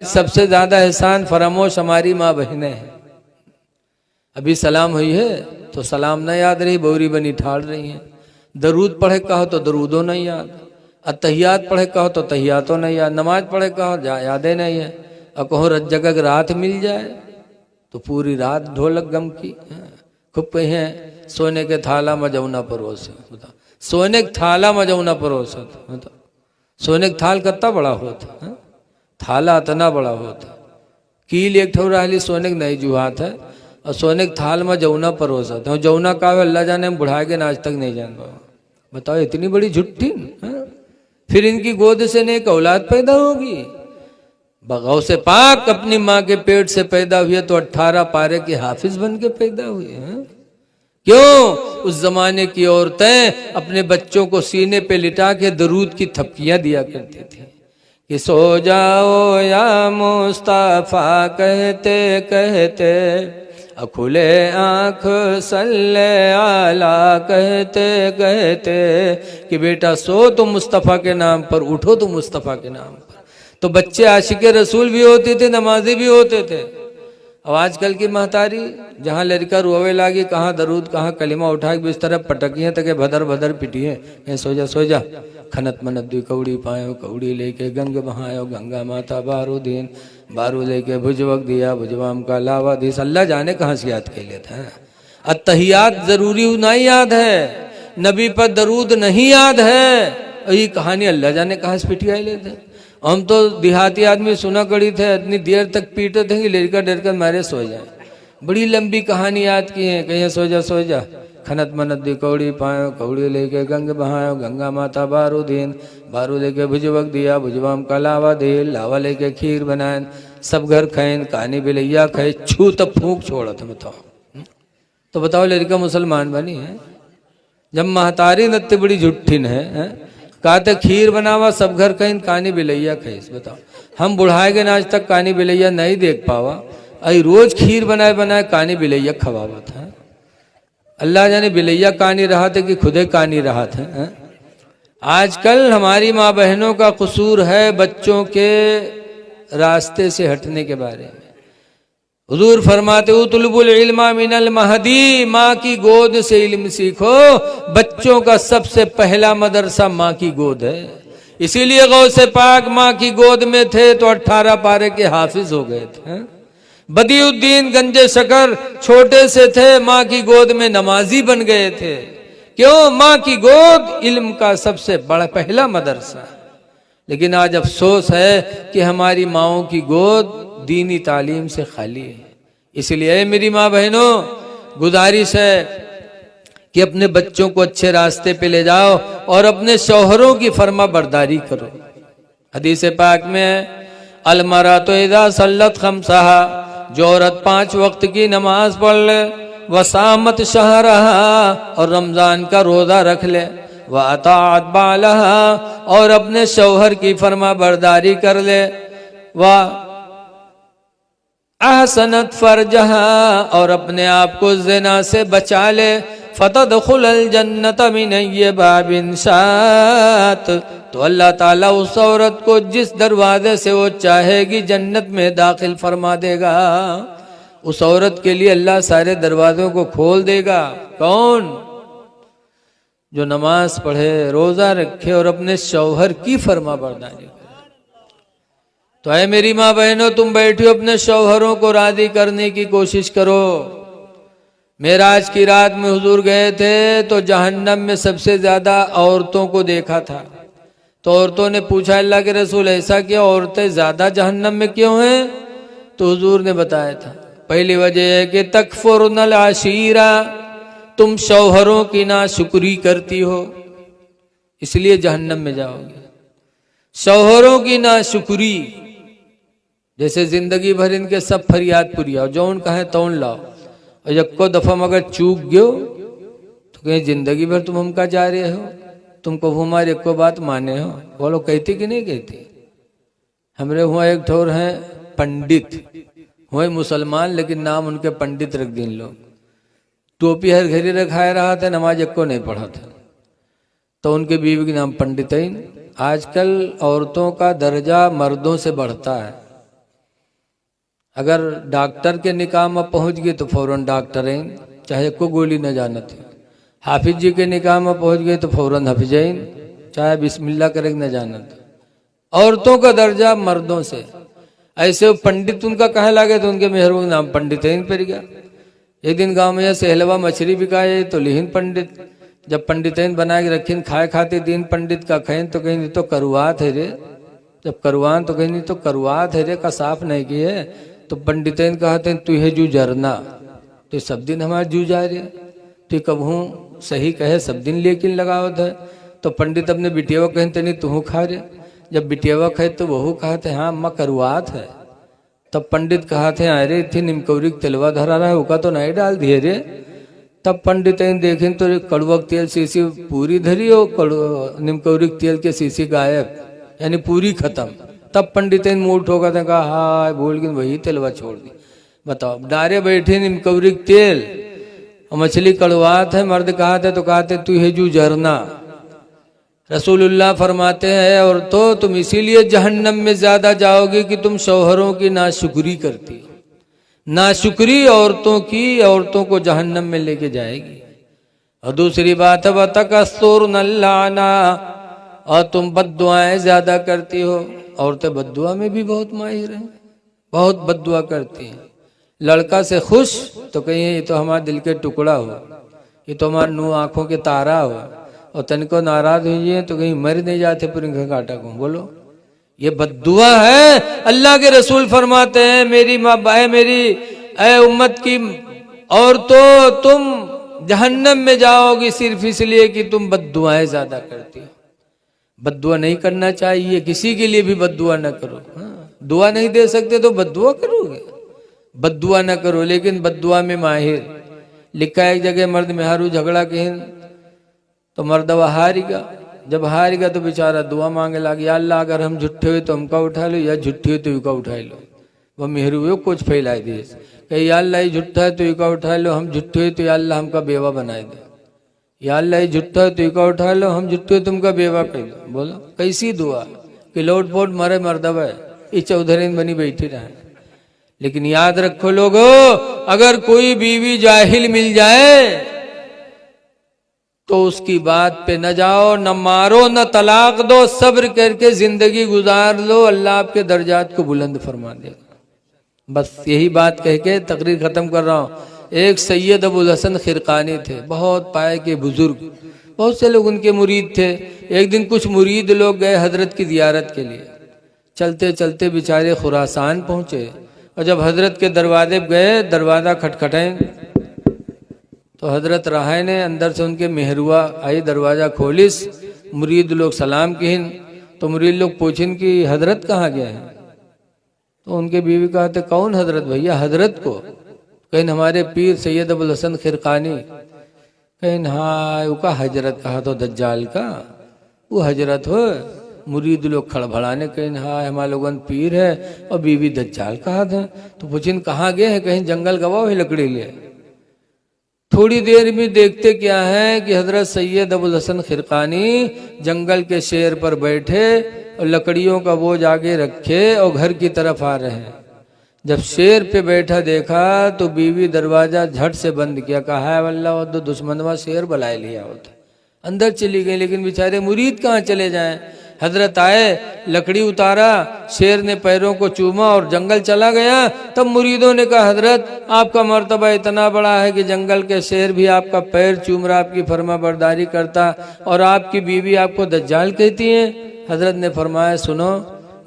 सबसे ज्यादा एहसान फरामोश हमारी माँ बहनें हैं। अभी सलाम हुई है तो सलाम न याद रही, बोरी बनी ठाड़ रही हैं। दरूद पढ़े कहो तो दरूदों नहीं याद, अतहियात पढ़े कहो तो तहियातों नहीं याद, नमाज पढ़े कहो यादें नहीं है। और कहो जगह रात मिल जाए तो पूरी रात ढोलक गम की। खूब कही है सोने के थाला मजौना परोस, बताओ सोने के थाला मजौना परोस, बताओ सोने का थाल कितना बड़ा होता, थाला इतना बड़ा होता, कील एक ठो रहली सोने के नहीं जुहात है, और सोने के थाल में जौना परोसा था। जौना का अल्लाह जाने हम बुढ़ा के आज तक नहीं जान पाओ। बताओ इतनी बड़ी झुट्ठी। फिर इनकी गोद से नेक औलाद पैदा होगी। बगाव से पाक अपनी माँ के पेट से पैदा हुए तो 18 पारे के हाफिज बन के पैदा हुए हैं। क्यों? उस जमाने की औरतें अपने बच्चों को सीने पे लिटा के दरूद की थपकियां दिया करती थी कि सो जाओ या मुस्तफा कहते कहते, खुले आंख सल्ले आला कहते कहते, कि बेटा सो तो मुस्तफ़ा के नाम पर, उठो तो मुस्तफ़ा के नाम पर। तो बच्चे आशिक रसूल भी होते थे, नमाजी भी होते थे। अब आजकल की महतारी जहाँ लड़का रोवे लागी, कहाँ दरूद कहाँ कलिमा उठा के बिस्तर पटकी है तक भदर भदर पिटी है, सो जा खनत मनत दुई कौड़ी पायो, कौड़ी लेके गंग बहायो, गंगा माता बारू दीन, बारू लेके भुजवक दिया, भुजवाम का लावा दीस। अल्लाह जाने कहाँ से याद कर लेता है। अत्तहियात जरूरी नहीं याद है, नबी पर दरूद नहीं याद है। ये कहानी अल्लाह जाने कहाँ से पिटियाई लेते हैं। हम तो देहाती आदमी सुना कड़ी थे, इतनी देर तक पीटे थे कि लड़का डर कर मारे सो जाए। बड़ी लंबी कहानी याद की है, कहीं सो जा खनत मनत दी कौड़ी पायो, कौड़ी लेके गंग बहायो, गंगा माता बारू दीन, बारू लेके भुजवक दिया, भुजवाम का लावा दे, लावा लेके खीर बनाए, सब घर खाएं, कहानी बिलैया खाए, छू तब फूंक छोड़ा था। बताओ तो बताओ लड़का मुसलमान बनी है जब महतारी नत्ती बड़ी झुट्ठिन है। कहते खीर बनावा सब घर कहीं, कहानी बिलैया खाइस। बताओ हम बुढ़ाए गए आज तक कहानी बिलैया नहीं देख पावा, अई रोज खीर बनाए बनाए कहानी बिलैया खवावा था। अल्लाह जाने बिलैया कहानी रहा थे कि खुदे कहानी रहा था। आजकल हमारी माँ बहनों का कसूर है बच्चों के रास्ते से हटने के बारे में। हुजूर फरमाते उतलबुल इल्मा मिनल महदी, माँ की गोद से इल्म सीखो। बच्चों का सबसे पहला मदरसा माँ की गोद है। इसीलिए गौसे पाक माँ की गोद में थे तो 18 पारे के हाफिज हो गए थे। बदियुद्दीन गंजे शकर छोटे से थे, माँ की गोद में नमाजी बन गए थे। क्यों? माँ की गोद इल्म का सबसे बड़ा पहला मदरसा। लेकिन आज अफसोस है कि हमारी माँओं की गोद दीनी तालीम से खाली है। इसलिए मेरी माँ बहनों गुजारिश है कि अपने बच्चों को अच्छे रास्ते पे ले जाओ और अपने शौहरों की फर्मा बरदारी करो। हदीस पाक में अलमरा तो इदा सल्लत खमसहा, जो औरत 5 वक्त की नमाज पढ़ ले, वसामत शहरहा, और रमजान का रोजा रख ले, व अताअत बालहा, और अपने शौहर की फर्मा बरदारी कर ले, व अहसनत फरजहा, और अपने आप को ज़िना से बचा ले, फतदखुलल जन्नत मिन ये बाबिन शात, तो अल्लाह ताला उस औरत को जिस दरवाजे से वो चाहेगी जन्नत में दाखिल फरमा देगा। उस औरत के लिए अल्लाह सारे दरवाजों को खोल देगा। कौन? जो नमाज पढ़े, रोजा रखे और अपने शौहर की फर्मा बरदारी करे। तो है मेरी माँ बहनों, तुम बैठी हो, अपने शौहरों को राजी करने की कोशिश करो। मेराज की रात में हुजूर गए थे तो जहन्नम में सबसे ज्यादा औरतों को देखा था। तो औरतों ने पूछा अल्लाह के रसूल ऐसा क्यों, औरतें ज्यादा जहन्नम में क्यों हैं? तो हुजूर ने बताया था पहली वजह है कि तकफुरनल आशीरा, तुम शौहरों की नाशुक्री करती हो, इसलिए जहन्नम में जाओगे। शौहरों की नाशुक्री, जैसे जिंदगी भर इनके सब फरियाद पुरिया, जो उनका है तौन लाओ, और यक्को दफा मगर चूक गयो तो कहीं जिंदगी भर तुम हमका जा रहे हो, तुमको हमारी एको बात माने हो। बोलो कहती कि नहीं कहती? हमरे हुआ एक ठोर है पंडित, हुए मुसलमान लेकिन नाम उनके पंडित रख दिन लोग, टोपी हर घड़ी रखाए रहा था, नमाज एको नहीं पढ़ा था, तो उनके बीवी के नाम पंडित। आजकल औरतों का दर्जा मर्दों से बढ़ता है। अगर डॉक्टर के निकाह में पहुंच गए तो फौरन डॉक्टर हैं, चाहे को गोली न जानत है। हाफिज जी के निकाह में पहुंच गए तो फौरन हाफिजैन, चाहे बिस्मिल्लाह करे न जानत। औरतों का दर्जा मर्दों से, ऐसे वो पंडित उनका कहे लगे तो उनके मेहरबान नाम पंडितैन पड़ गया। एक दिन गांव में सहलवा मछली बिकाए तो लिहिन पंडित, जब पंडितैन बना के रखीन खाए खाते दिन पंडित का खैन तो कहीं तो करुआत है रे, जब करुआन तो कहीं तो करुआत है रे का साफ नहीं किए तो पंडितैन कहते तू है जू जरना, तो सब दिन हमारे जू जा रहे, तो कबहू सही कहे सब दिन लेकिन लगावत है। तो पंडित अपने बिटियावा कहते नहीं तू खा रहे, जब बिटियावा कहे तो वहू कहते हाँ अम्मा करुआत है। तब पंडित कहते अरे थी निमकौरी तेलवा धरा रहा है उका तो नहीं डाल दिए रे। तब पंडित देखें तो कड़वक तेल शीशी पूरी धरी और निमकौरी तेल के शीशी गायब, यानी पूरी खत्म। तब पंडित मूड ठोका था, कहा हाँ बोल के वही तेलवा छोड़ दी। बताओ डारे बैठे निमकौरी तेल और मछली कड़वात है, मर्द कहते तो कहते तू है जू जरना। रसूलुल्लाह फरमाते हैं और तो तुम इसीलिए जहन्नम में ज्यादा जाओगे कि तुम शौहरों की नाशुक्री करती हो। नाशुक्री औरतों की औरतों को जहन्नम में लेके जाएगी। और दूसरी बात है वतकस्तुर नल्लाना, और तुम बद्दुआएं ज्यादा करती हो। औरतें बद्दुआ में भी बहुत माहिर हैं, बहुत बद्दुआ करती हैं। लड़का से खुश तो कहीं ये तो हमारे दिल के टुकड़ा हो, ये तो हमारे नू आंखों के तारा हो, और तन को नाराज हुई तो कहीं मर नहीं जाते पुरिंग काटा को। बोलो ये बद्दुआ है। अल्लाह के रसूल फरमाते हैं मेरी माँ बाए मेरी ऐ उम्मत की और तो तुम जहन्नम में जाओगी सिर्फ इसलिए कि तुम बद्दुआएं ज्यादा करती हो। बद्दुआ नहीं करना चाहिए, किसी के लिए भी बद्दुआ न करो। हाँ, दुआ नहीं दे सकते तो बद्दुआ करोगे, बद्दुआ न करो। लेकिन बद्दुआ में माहिर लिखा है एक जगह मर्द मेहरू झगड़ा कहीं तो मर्दवा हारेगा, जब हारेगा तो बेचारा दुआ मांगे लगे या अल्लाह अगर हम झूठे हुए तो हमका उठा लो, या झूठे हुए तो युका उठा लो। वह मेहरू हुए कुछ फैलाई दे कही या अल्लाह झूठा है तो युका उठा लो, हम झूठे हुए तो या अल्लाह हमका बेवा बनाए दे, या अल्लाह झूठा है तो युका उठा लो, हम झूठे हुए तुमका बेवा कर लो। बोलो कैसी दुआ कि लोट पोट मरे मर्दवा ये चौधरीन बनी बैठी रहे। लेकिन याद रखो लोगो, अगर कोई बीवी जाहिल मिल जाए तो उसकी बात पे न जाओ, न मारो, न तलाक दो, सब्र करके जिंदगी गुजार लो, अल्लाह आपके दर्जात को बुलंद फरमा देगा। बस यही बात कह के तकरीर खत्म कर रहा हूँ। एक सैयद अबुल हसन खिरकानी थे, बहुत पाए के बुजुर्ग, बहुत से लोग उनके मुरीद थे। एक दिन कुछ मुरीद लोग गए हजरत की जियारत के लिए, चलते चलते बेचारे खुरासान पहुंचे और जब हजरत के दरवाजे गए, दरवाजा खटखटाए तो हजरत राहे ने अंदर से उनके मेहरुआ आई, दरवाजा खोलिस, मुरीद लोग सलाम किन तो मुरीद लोग पूछिन कि हजरत कहाँ गए हैं। तो उनके बीवी कहते कौन हजरत भैया, हजरत को कहीं हमारे पीर सैयद अबुल हसन खिरकानी, कहीं हाँ उसका हजरत कहा तो दज्जाल का वो हजरत हो। मुरीद लोग खड़बड़ाने कहीं हाँ हमारे लोगन पीर है और बीवी दज्जाल कहा था। तो पूछिन कहाँ गए हैं, कहीं जंगल गवा हुई लकड़ी लिए। थोड़ी देर में देखते क्या है कि हजरत सैयद अबुल हसन खिरकानी जंगल के शेर पर बैठे और लकड़ियों का बोझ आगे रखे और घर की तरफ आ रहे हैं। जब शेर पे बैठा देखा तो बीवी दरवाजा झट से बंद किया, कहा है वल्लाह वो दुश्मनवा शेर बुलाए लिया होता। अंदर चली गई, लेकिन बेचारे मुरीद कहाँ चले जाएं। हजरत आए, लकड़ी उतारा, शेर ने पैरों को चूमा और जंगल चला गया। तब मुरीदों ने कहा हजरत आपका मर्तबा इतना बड़ा है कि जंगल के शेर भी आपका पैर चूम रहा, आपकी फर्मा बरदारी करता, और आपकी बीवी आपको दज्जाल कहती है। हजरत ने फरमाया सुनो,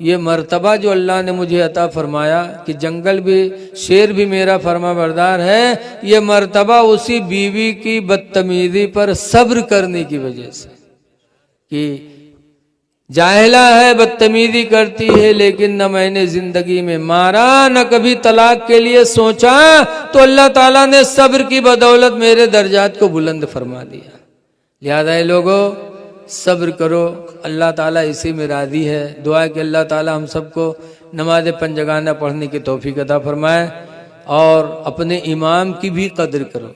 ये मर्तबा जो अल्लाह ने मुझे अता फरमाया कि जंगल भी शेर भी मेरा फर्मा बरदार है, ये मर्तबा उसी बीवी की बदतमीजी पर सब्र करने की वजह से। कि जाहिला है, बदतमीजी करती है, लेकिन न मैंने जिंदगी में मारा न कभी तलाक के लिए सोचा, तो अल्लाह ताला ने सब्र की बदौलत मेरे दर्जात को बुलंद फरमा दिया। याद आए लोगों, सब्र करो, अल्लाह ताला इसी में राजी है। दुआ कि अल्लाह ताला हम सबको नमाज पंजगाना पढ़ने की तौफीक अता फरमाए और अपने इमाम की भी कदर करो।